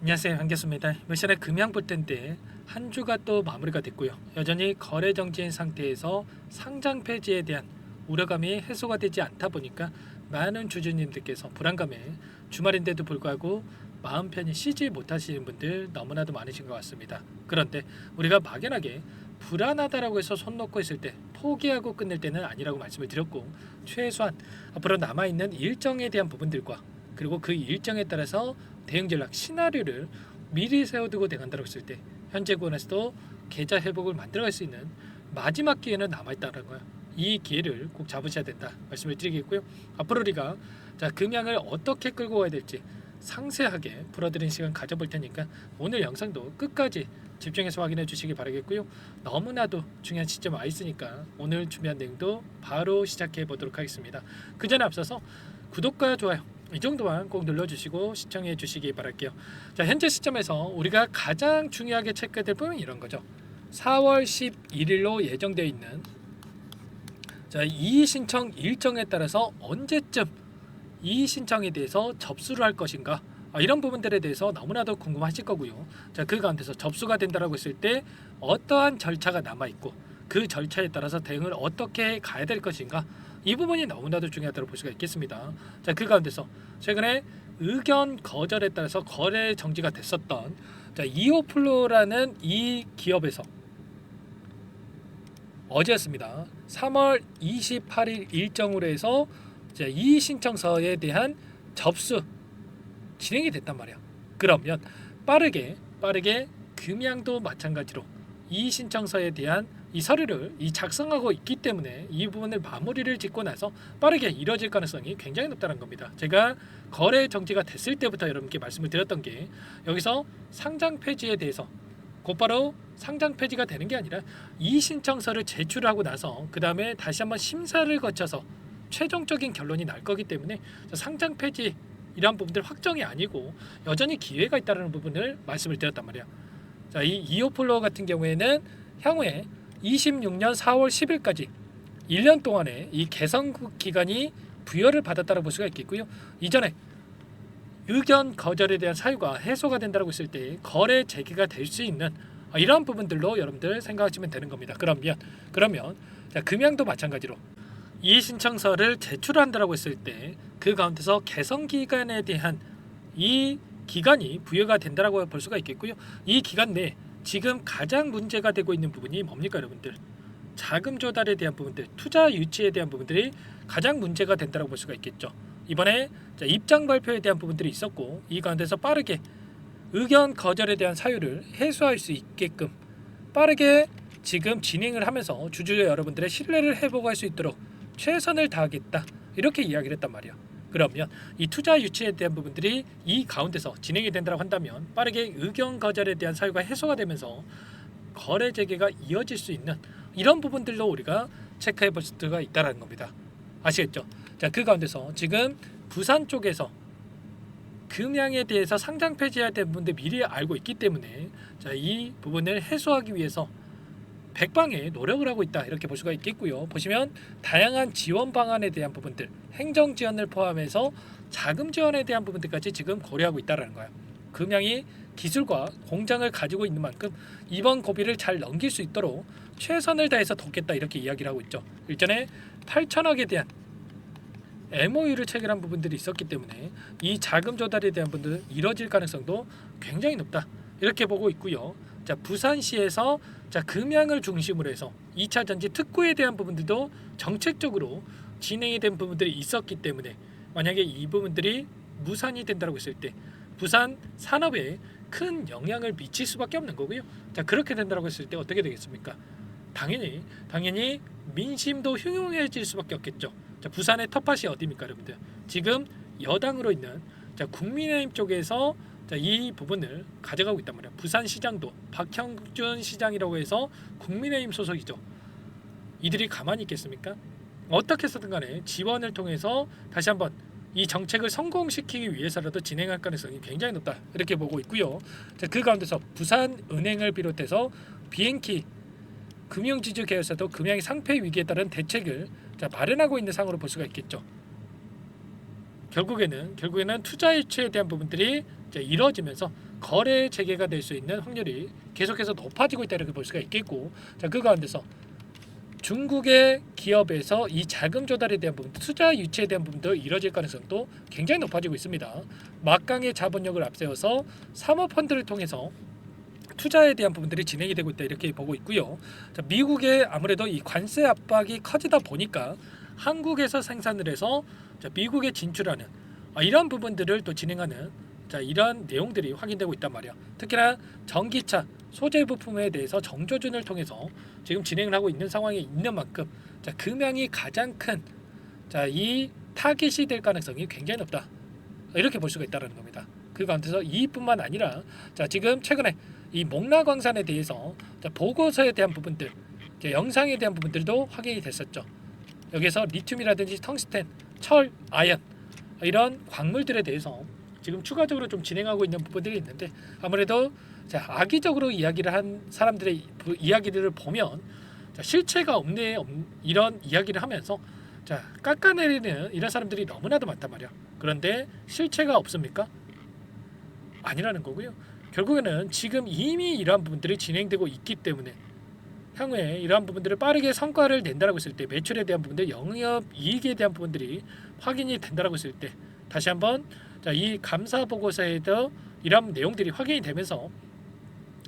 안녕하세요, 반갑습니다. 며칠의 금양 볼 텐데 한 주가 또 마무리가 됐고요. 여전히 거래 정지인 상태에서 상장 폐지에 대한 우려감이 해소가 되지 않다 보니까 많은 주주님들께서 불안감에 주말인데도 불구하고 마음 편히 쉬지 못하시는 분들 너무나도 많으신 것 같습니다. 그런데 우리가 막연하게 불안하다라고 해서 손 놓고 있을 때 포기하고 끝낼 때는 아니라고 말씀을 드렸고, 최소한 앞으로 남아있는 일정에 대한 부분들과 그리고 그 일정에 따라서 대응 전략 시나리오를 미리 세워두고 대응한다고 했을 때 현재 구간에서도 계좌 회복을 만들어갈 수 있는 마지막 기회는 남아있다는 거예요. 이 기회를 꼭 잡으셔야 된다 말씀을 드리겠고요. 앞으로 우리가 금양을 어떻게 끌고 가야 될지 상세하게 풀어드리는 시간 가져볼 테니까 오늘 영상도 끝까지 집중해서 확인해 주시기 바라겠고요. 너무나도 중요한 시점 와 있으니까 오늘 준비한 내용도 바로 시작해 보도록 하겠습니다. 그 전에 앞서서 구독과 좋아요 이 정도만 꼭 눌러주시고 시청해 주시기 바랄게요. 자, 현재 시점에서 우리가 가장 중요하게 체크해야 될 부분은 이런 거죠. 4월 11일로 예정되어 있는 이의 신청 일정에 따라서 언제쯤 이의 신청에 대해서 접수를 할 것인가, 이런 부분들에 대해서 너무나도 궁금하실 거고요. 그 가운데서 접수가 된다라고 했을 때 어떠한 절차가 남아 있고 그 절차에 따라서 대응을 어떻게 가야 될 것인가, 이 부분이 너무나도 중요하다고 볼 수가 있겠습니다. 그 가운데서 최근에 의견 거절에 따라서 거래 정지가 됐었던 이오플로라는 이 기업에서 어제였습니다. 3월 28일 일정으로 해서 이의 신청서에 대한 접수 진행이 됐단 말이야. 그러면 빠르게 금양도 마찬가지로 이의 신청서에 대한 이 서류를 작성하고 있기 때문에 이 부분을 마무리를 짓고 나서 빠르게 이뤄질 가능성이 굉장히 높다는 겁니다. 제가 거래 정지가 됐을 때부터 여러분께 말씀을 드렸던 게, 여기서 상장 폐지에 대해서 곧바로 상장 폐지가 되는 게 아니라 이의 신청서를 제출하고 나서 그 다음에 다시 한번 심사를 거쳐서 최종적인 결론이 날 거기 때문에 상장 폐지 이러한 부분들 확정이 아니고 여전히 기회가 있다는 부분을 말씀을 드렸단 말이야. 이 이오플로 같은 경우에는 향후에 26년 4월 10일까지 1년 동안의 이 개선 기간이 부여를 받았다고 볼 수가 있겠고요. 이전에 의견 거절에 대한 사유가 해소가 된다고 했을 때 거래 재개가 될 수 있는 이러한 부분들로 여러분들 생각하시면 되는 겁니다. 그러면 금양도 마찬가지로 이의 신청서를 제출한다고 했을 때 그 가운데서 개선 기간에 대한 이 기간이 부여가 된다고 볼 수가 있겠고요. 이 기간 내에 지금 가장 문제가 되고 있는 부분이 뭡니까, 여러분들? 자금 조달에 대한 부분들, 투자 유치에 대한 부분들이 가장 문제가 된다고 볼 수가 있겠죠. 이번에 입장 발표에 대한 부분들이 있었고 이 가운데서 빠르게 의견 거절에 대한 사유를 해소할 수 있게끔 빠르게 지금 진행을 하면서 주주 여러분들의 신뢰를 회복할 수 있도록 최선을 다하겠다, 이렇게 이야기를 했단 말이야. 그러면 이 투자 유치에 대한 부분들이 이 가운데서 진행이 된다고 한다면 빠르게 의견 거절에 대한 사유가 해소가 되면서 거래 재개가 이어질 수 있는 이런 부분들로 우리가 체크해 볼 수가 있다는 겁니다. 아시겠죠? 그 가운데서 지금 부산 쪽에서 금양에 대해서 상장 폐지해야 되는 부분들 미리 알고 있기 때문에 이 부분을 해소하기 위해서 백방에 노력을 하고 있다, 이렇게 볼 수가 있겠고요. 보시면 다양한 지원 방안에 대한 부분들, 행정 지원을 포함해서 자금 지원에 대한 부분들까지 지금 고려하고 있다는 거예요. 금양이 기술과 공장을 가지고 있는 만큼 이번 고비를 잘 넘길 수 있도록 최선을 다해서 돕겠다, 이렇게 이야기를 하고 있죠. 일전에 8천억에 대한 MOU를 체결한 부분들이 있었기 때문에 이 자금 조달에 대한 부분들은 이뤄질 가능성도 굉장히 높다, 이렇게 보고 있고요. 부산시에서 금양을 중심으로 해서 2차 전지 특구에 대한 부분들도 정책적으로 진행이 된 부분들이 있었기 때문에 만약에 이 부분들이 무산이 된다고 했을 때 부산 산업에 큰 영향을 미칠 수밖에 없는 거고요. 그렇게 된다고 했을 때 어떻게 되겠습니까? 당연히 민심도 흉흉해질 수밖에 없겠죠. 부산의 텃밭이 어디입니까, 여러분들? 지금 여당으로 있는 국민의힘 쪽에서 이 부분을 가져가고 있단 말이야. 부산시장도 박형준 시장이라고 해서 국민의힘 소속이죠. 이들이 가만히 있겠습니까? 어떻게 해서든 간에 지원을 통해서 다시 한번 이 정책을 성공시키기 위해서라도 진행할 가능성이 굉장히 높다, 이렇게 보고 있고요. 그 가운데서 부산은행을 비롯해서 비행키 금융지주 계열사도 금양의 상폐 위기에 따른 대책을 마련하고 있는 상으로 볼 수가 있겠죠. 결국에는 투자 유치에 대한 부분들이 이루어지면서 거래 재개가 될 수 있는 확률이 계속해서 높아지고 있다 이렇게 볼 수가 있겠고, 자, 그 가운데서 중국의 기업에서 이 자금 조달에 대한 부분, 투자 유치에 대한 부분도 이뤄질 가능성도 굉장히 높아지고 있습니다. 막강의 자본력을 앞세워서 사모펀드를 통해서 투자에 대한 부분들이 진행이 되고 있다 이렇게 보고 있고요. 자, 미국의 아무래도 이 관세 압박이 커지다 보니까 한국에서 생산을 해서 자, 미국에 진출하는 이런 부분들을 또 진행하는 자, 이런 내용들이 확인되고 있단 말이야. 특히나 전기차 소재 부품에 대해서 정조준을 통해서 지금 진행을 하고 있는 상황에 있는 만큼 자, 금양이 가장 큰 자, 이 타깃이 될 가능성이 굉장히 높다 이렇게 볼 수가 있다는 겁니다. 그 가운데서 이뿐만 아니라 자, 지금 최근에 이 목라광산에 대해서 자, 보고서에 대한 부분들, 영상에 대한 부분들도 확인이 됐었죠. 여기서 리튬이라든지 텅스텐, 철, 아연 이런 광물들에 대해서 지금 추가적으로 좀 진행하고 있는 부분들이 있는데, 아무래도 자, 악의적으로 이야기를 한 사람들의 이야기들을 보면 자, 실체가 없네 이런 이야기를 하면서 자, 깎아내리는 이런 사람들이 너무나도 많단 말이야. 그런데 실체가 없습니까? 아니라는 거고요. 결국에는 지금 이미 이러한 부분들이 진행되고 있기 때문에 향후에 이러한 부분들을 빠르게 성과를 낸다라고 했을 때, 매출에 대한 부분들, 영업 이익에 대한 부분들이 확인이 된다라고 했을 때 다시 한번 자, 이 감사 보고서에도 이런 내용들이 확인이 되면서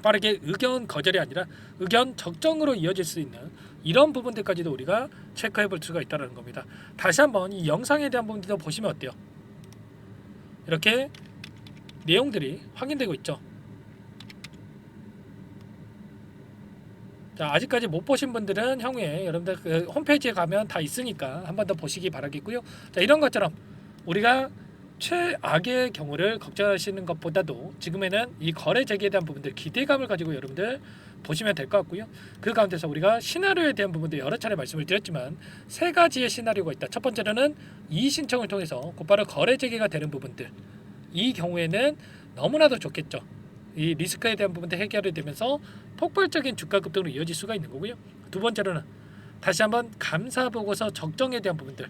빠르게 의견 거절이 아니라 의견 적정으로 이어질 수 있는 이런 부분들까지도 우리가 체크해 볼 수가 있다는 겁니다. 다시 한번 이 영상에 대한 부분들도 보시면 어때요? 이렇게 내용들이 확인되고 있죠. 자, 아직까지 못 보신 분들은 향후에 여러분들 그 홈페이지에 가면 다 있으니까 한 번 더 보시기 바라겠고요. 자, 이런 것처럼 우리가 최악의 경우를 걱정하시는 것보다도 지금에는 이 거래 재개에 대한 부분들 기대감을 가지고 여러분들 보시면 될 것 같고요. 그 가운데서 우리가 시나리오에 대한 부분도 여러 차례 말씀을 드렸지만 세 가지의 시나리오가 있다. 첫 번째로는 이의 신청을 통해서 곧바로 거래 재개가 되는 부분들, 이 경우에는 너무나도 좋겠죠. 이 리스크에 대한 부분도 해결이 되면서 폭발적인 주가 급등으로 이어질 수가 있는 거고요. 두 번째로는 다시 한번 감사 보고서 적정에 대한 부분들,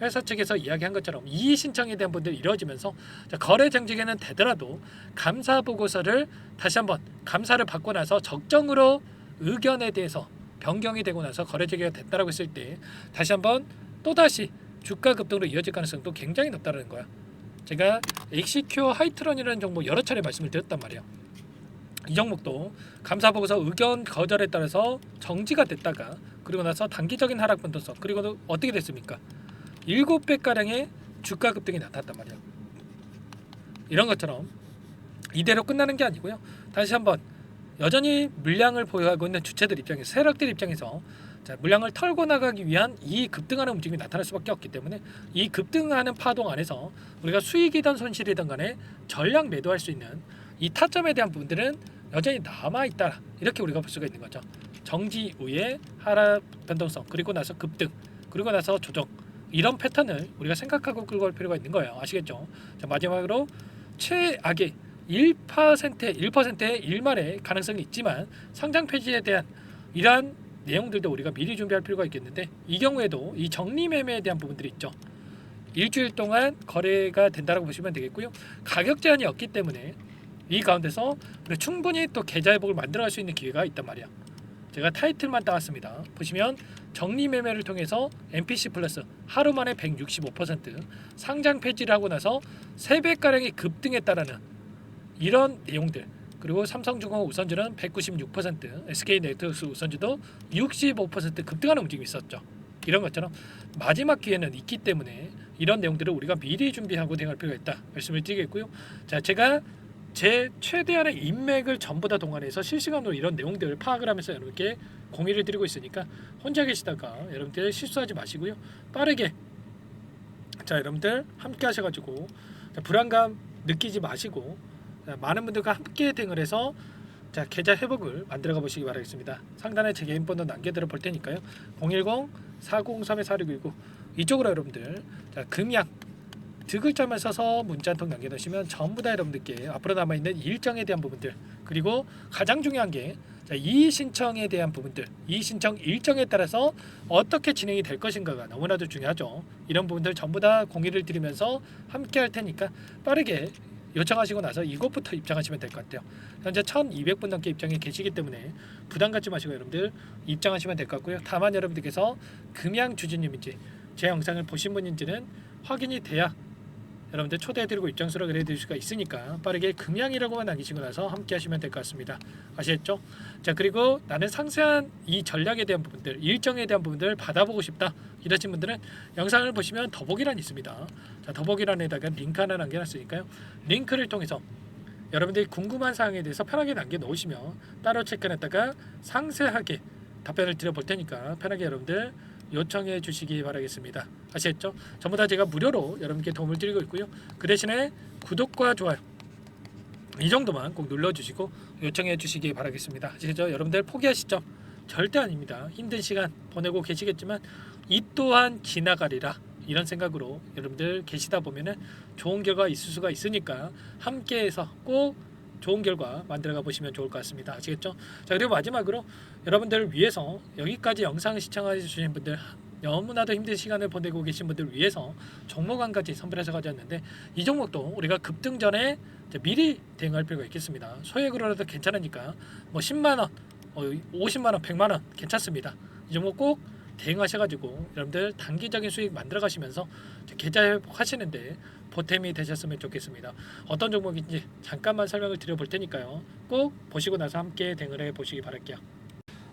회사 측에서 이야기한 것처럼 이의 신청에 대한 부분들이 이루어지면서 자, 거래 정지에는 되더라도 감사 보고서를 다시 한번 감사를 받고 나서 적정으로 의견에 대해서 변경이 되고 나서 거래 재개가 됐다라고 했을 때 다시 한번 또다시 주가 급등으로 이어질 가능성도 굉장히 높다는 거야. 제가 엑시큐어 하이트런이라는 종목 여러 차례 말씀을 드렸단 말이에요. 이 종목도 감사 보고서 의견 거절에 따라서 정지가 됐다가 그리고 나서 단기적인 하락 변동성, 그리고 어떻게 됐습니까? 7배가량의 주가 급등이 나타났단 말이에요. 이런 것처럼 이대로 끝나는 게 아니고요. 다시 한번 여전히 물량을 보유하고 있는 주체들 입장에서, 세력들 입장에서 자, 물량을 털고 나가기 위한 이 급등하는 움직임이 나타날 수밖에 없기 때문에 이 급등하는 파동 안에서 우리가 수익이든 손실이든 간에 전량 매도할 수 있는 이 타점에 대한 부분들은 여전히 남아있다 이렇게 우리가 볼 수가 있는 거죠. 정지 후에 하락 변동성, 그리고 나서 급등, 그리고 나서 조정, 이런 패턴을 우리가 생각하고 끌고 갈 필요가 있는 거예요. 아시겠죠? 자, 마지막으로 최악의 1%의 일말의 가능성이 있지만 상장 폐지에 대한 이러한 내용들도 우리가 미리 준비할 필요가 있겠는데, 이 경우에도 이 정리 매매에 대한 부분들이 있죠. 일주일 동안 거래가 된다고 보시면 되겠고요. 가격 제한이 없기 때문에 이 가운데서 충분히 또 계좌 회복을 만들어갈 수 있는 기회가 있단 말이야. 제가 타이틀만 따왔습니다. 보시면 정리 매매를 통해서 MPC 플러스 하루 만에 165%, 상장 폐지를 하고 나서 3배가량의 급등에 따르는 이런 내용들, 그리고 삼성중공업 우선주는 196%, SK네트워크 우선주도 65% 급등하는 움직임이 있었죠. 이런 것처럼 마지막 기회는 있기 때문에 이런 내용들을 우리가 미리 준비하고 대응할 필요가 있다 말씀을 드리겠고요. 자, 제가 제 최대한의 인맥을 전부 다 동원해서 실시간으로 이런 내용들을 파악을 하면서 여러분께 공유를 드리고 있으니까 혼자 계시다가 여러분들 실수하지 마시고요. 빠르게 자, 여러분들 함께 하셔가지고 자, 불안감 느끼지 마시고 자, 많은 분들과 함께 대응을 해서 자, 계좌 회복을 만들어가 보시기 바라겠습니다. 상단에 제 개인 번호 남겨드려 볼 테니까요. 010-403-4619 이쪽으로 여러분들 자, 금양 두 글자만 써서 문자 한 통 남겨놓으시면 전부 다 여러분들께 앞으로 남아있는 일정에 대한 부분들, 그리고 가장 중요한 게 이의 신청에 대한 부분들, 이의 신청 일정에 따라서 어떻게 진행이 될 것인가가 너무나도 중요하죠. 이런 부분들 전부 다 공유를 드리면서 함께 할 테니까 빠르게 요청하시고 나서 이것부터 입장하시면 될 것 같아요. 현재 1200분 넘게 입장이 계시기 때문에 부담 갖지 마시고 여러분들 입장하시면 될 것 같고요. 다만 여러분들께서 금양 주주님인지 제 영상을 보신 분인지는 확인이 돼야 여러분들 초대해드리고 입장 수락을 해드릴 수가 있으니까 빠르게 금양이라고만 남기시고 나서 함께 하시면 될 것 같습니다. 아시겠죠? 자, 그리고 나는 상세한 이 전략에 대한 부분들, 일정에 대한 부분들 받아보고 싶다 이러신 분들은 영상을 보시면 더보기란이 있습니다. 자, 더보기란에다가 링크 하나 남겨놨으니까요. 링크를 통해서 여러분들이 궁금한 사항에 대해서 편하게 남겨놓으시면 따로 체크해놨다가 상세하게 답변을 드려볼 테니까 편하게 여러분들 요청해 주시기 바라겠습니다. 아시겠죠? 전부 다 제가 무료로 여러분께 도움을 드리고 있고요. 그 대신에 구독과 좋아요 이 정도만 꼭 눌러주시고 요청해 주시기 바라겠습니다. 아시겠죠? 여러분들 포기하시죠? 절대 아닙니다. 힘든 시간 보내고 계시겠지만 이 또한 지나가리라 이런 생각으로 여러분들 계시다 보면은 좋은 결과 있을 수가 있으니까 함께해서 꼭 좋은 결과 만들어가 보시면 좋을 것 같습니다. 아시겠죠? 자, 그리고 마지막으로 여러분들을 위해서 여기까지 영상을 시청해 주신 분들 너무나도 힘든 시간을 보내고 계신 분들을 위해서 종목 한 가지 선별해서 가져왔는데 이 종목도 우리가 급등 전에 미리 대응할 필요가 있겠습니다. 소액으로라도 괜찮으니까 뭐 10만원, 50만원, 100만원 괜찮습니다. 이 종목 꼭 대응하셔가지고 여러분들 단기적인 수익 만들어 가시면서 계좌 회복하시는데 보탬이 되셨으면 좋겠습니다. 어떤 종목인지 잠깐만 설명을 드려볼 테니까요. 꼭 보시고 나서 함께 대응을 해보시기 바랄게요.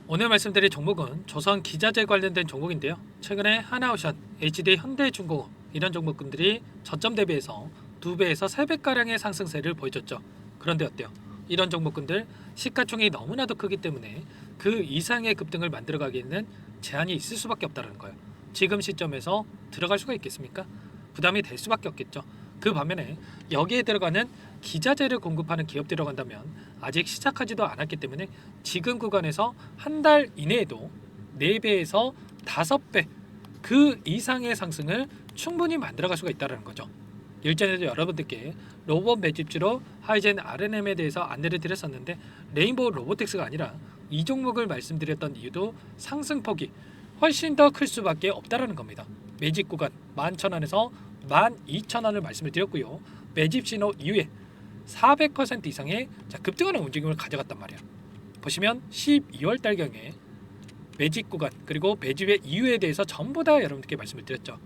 오늘 말씀드릴 종목은 조선 기자재 관련된 종목인데요. 최근에 하나오션, HD 현대중공업 이런 종목군들이 저점 대비해서 2배에서 3배가량의 상승세를 보여줬죠. 그런데 어때요? 이런 종목군들 시가총액이 너무나도 크기 때문에 그 이상의 급등을 만들어가기에는 제한이 있을 수밖에 없다는 거예요. 지금 시점에서 들어갈 수가 있겠습니까? 부담이 될 수밖에 없겠죠. 그 반면에 여기에 들어가는 기자재를 공급하는 기업 들어간다면 아직 시작하지도 않았기 때문에 지금 구간에서 한 달 이내에도 4배에서 5배 그 이상의 상승을 충분히 만들어갈 수가 있다는 거죠. 일전에도 여러분들께 로봇 매집주로 하이젠 RNM에 대해서 안내를 드렸었는데 레인보우 로보틱스가 아니라 이 종목을 말씀드렸던 이유도 상승폭이 훨씬 더 클 수밖에 없다라는 겁니다. 매집 구간 11,000원에서 12,000원을 말씀을 드렸고요. 매집 신호 이후에 400% 이상의 급등하는 움직임을 가져갔단 말이에요. 보시면 12월 달경에 매집 구간 그리고 매집의 이유에 대해서 전부 다 여러분들께 말씀을 드렸죠.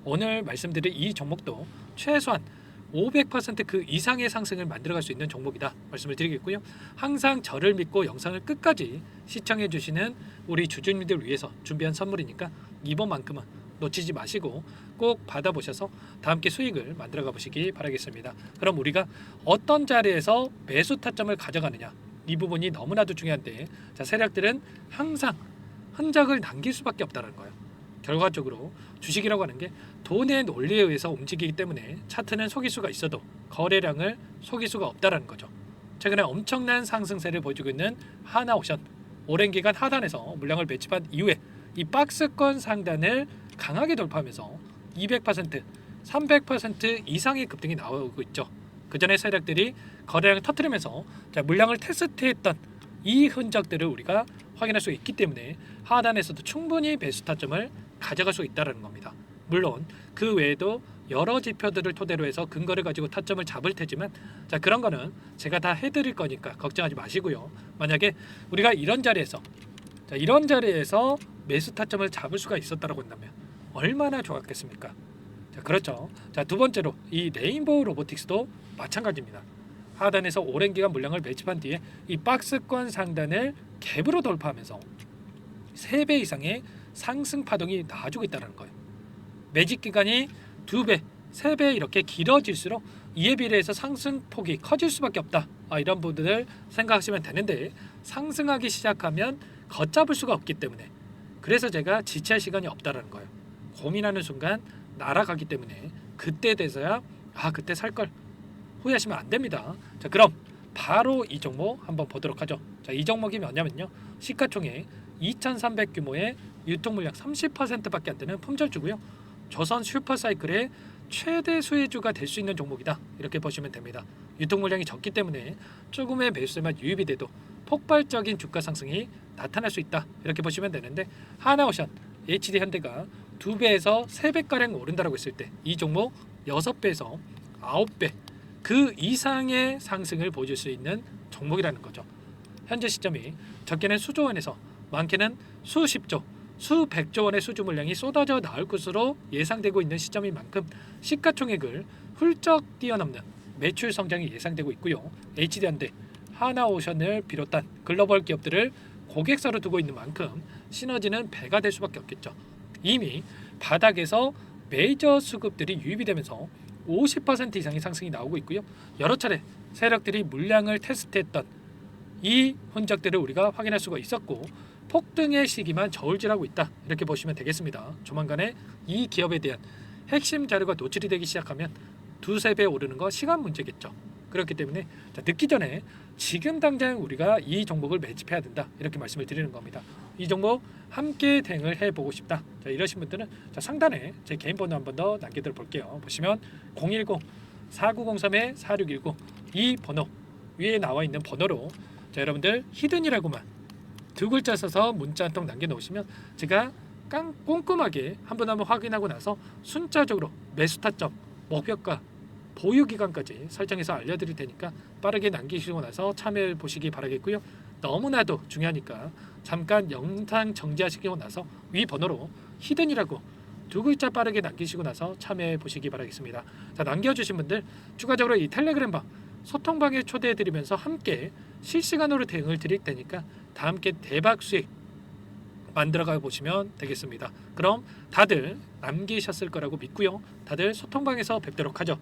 오늘 말씀드린 이 종목도 최소한 500%그 이상의 상승을 만들어갈 수 있는 종목이다 말씀을 드리겠고요. 항상 저를 믿고 영상을 끝까지 시청해 주시는 우리 주주님들 위해서 준비한 선물이니까 이번만큼은 놓치지 마시고 꼭 받아보셔서 다 함께 수익을 만들어가 보시기 바라겠습니다. 그럼 우리가 어떤 자리에서 매수 타점을 가져가느냐 이 부분이 너무나도 중요한데 자, 세력들은 항상 흔적을 남길 수밖에 없다는 거예요. 결과적으로 주식이라고 하는 게 돈의 논리에 의해서 움직이기 때문에 차트는 속일 수가 있어도 거래량을 속일 수가 없다는 거죠. 최근에 엄청난 상승세를 보여주고 있는 하나오션 오랜 기간 하단에서 물량을 매집한 이후에 이 박스권 상단을 강하게 돌파하면서 200%, 300% 이상의 급등이 나오고 있죠. 그 전에 세력들이 거래량을 터뜨리면서 물량을 테스트했던 이 흔적들을 우리가 확인할 수 있기 때문에 하단에서도 충분히 매수 타점을 가져갈 수 있다는 겁니다. 물론 그 외에도 여러 지표들을 토대로 해서 근거를 가지고 타점을 잡을 테지만 자, 그런 거는 제가 다 해드릴 거니까 걱정하지 마시고요. 만약에 우리가 이런 자리에서 매수 타점을 잡을 수가 있었다고 한다면 얼마나 좋았겠습니까? 자, 그렇죠. 자, 두 번째로 이 레인보우 로보틱스도 마찬가지입니다. 하단에서 오랜 기간 물량을 매집한 뒤에 이 박스권 상단을 갭으로 돌파하면서 3배 이상의 상승 파동이 나와주고 있다는 거예요. 매집 기간이 2배, 3배 이렇게 길어질수록 이에 비례해서 상승폭이 커질 수밖에 없다. 이런 부분을 생각하시면 되는데 상승하기 시작하면 걷잡을 수가 없기 때문에 그래서 제가 지체할 시간이 없다는 거예요. 고민하는 순간 날아가기 때문에 그때 돼서야 그때 살 걸 후회하시면 안 됩니다. 자, 그럼 바로 이 종목 한번 보도록 하죠. 자, 이 종목이 뭐냐면요. 시가총액 2,300 규모의 유통 물량 30%밖에 안 되는 품절주고요. 조선 슈퍼사이클의 최대 수혜주가 될 수 있는 종목이다. 이렇게 보시면 됩니다. 유통 물량이 적기 때문에 조금의 매수세만 유입이 돼도 폭발적인 주가 상승이 나타날 수 있다. 이렇게 보시면 되는데 하나오션, HD 현대가 2배에서 3배가량 오른다라고 했을 때 이 종목 6배에서 9배 그 이상의 상승을 보여줄 수 있는 종목이라는 거죠. 현재 시점이 적게는 수조 원에서 많게는 수십조, 수백조 원의 수주 물량이 쏟아져 나올 것으로 예상되고 있는 시점인 만큼 시가총액을 훌쩍 뛰어넘는 매출 성장이 예상되고 있고요. HD현대, 하나오션을 비롯한 글로벌 기업들을 고객사로 두고 있는 만큼 시너지는 배가 될 수밖에 없겠죠. 이미 바닥에서 메이저 수급들이 유입이 되면서 50% 이상의 상승이 나오고 있고요. 여러 차례 세력들이 물량을 테스트했던 이 흔적들을 우리가 확인할 수가 있었고 폭등의 시기만 저울질하고 있다 이렇게 보시면 되겠습니다. 조만간에 이 기업에 대한 핵심 자료가 노출이 되기 시작하면 두세 배 오르는 거 시간 문제겠죠. 그렇기 때문에 늦기 전에 지금 당장 우리가 이 종목을 매집해야 된다 이렇게 말씀을 드리는 겁니다. 이 종목 함께 대응을 해보고 싶다. 이러신 분들은 상단에 제 개인 번호 한 번 더 남겨드려 볼게요. 보시면 010-4903-4619 이 번호 위에 나와 있는 번호로 여러분들 히든이라고만 두 글자 써서 문자 한 통 남겨놓으시면 제가 꼼꼼하게 한 번 확인하고 나서 순차적으로 매수 타점, 목표가, 보유 기간까지 설정해서 알려드릴 테니까 빠르게 남기시고 나서 참여해 보시기 바라겠고요. 너무나도 중요하니까 잠깐 영상 정지하시고 나서 위 번호로 히든이라고 두 글자 빠르게 남기시고 나서 참여해 보시기 바라겠습니다. 남겨주신 분들 추가적으로 이 텔레그램방 소통방에 초대해 드리면서 함께 실시간으로 대응을 드릴 테니까 다 함께 대박 수익 만들어가 보시면 되겠습니다. 그럼 다들 남기셨을 거라고 믿고요. 다들 소통방에서 뵙도록 하죠.